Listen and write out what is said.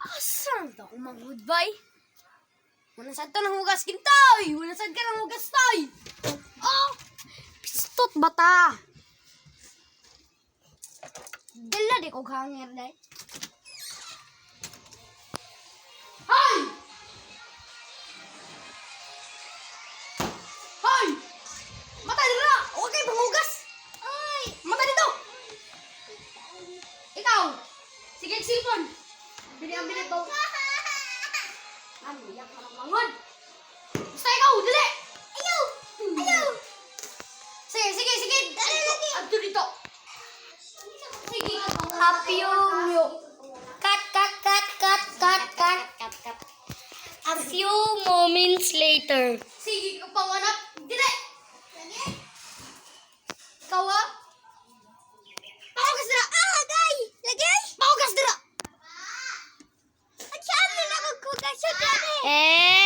Asan to ako mag-goodbye? Wala sad to ng hugas kintoy! Wala sad ka ng hugas toy! Oh! Pistot bata! Dala di ko hanger day. Hoy! Hoy! Mata dira! Okay, panghugas! Ay! Mata dito! Ikaw! Sige, sipon! Bili-bili to. Ano, iyak ka ng mangon. Basta ikaw, dali! Ayaw! Ayaw! Sige. Dali lagi! Adto dito. Sige. Happy Cut. A few moments later. Sige ka panganap. Dali! Ikaw ah? Pakugas dira! Ah, gay! Lagay! Pakugas dira! Eh!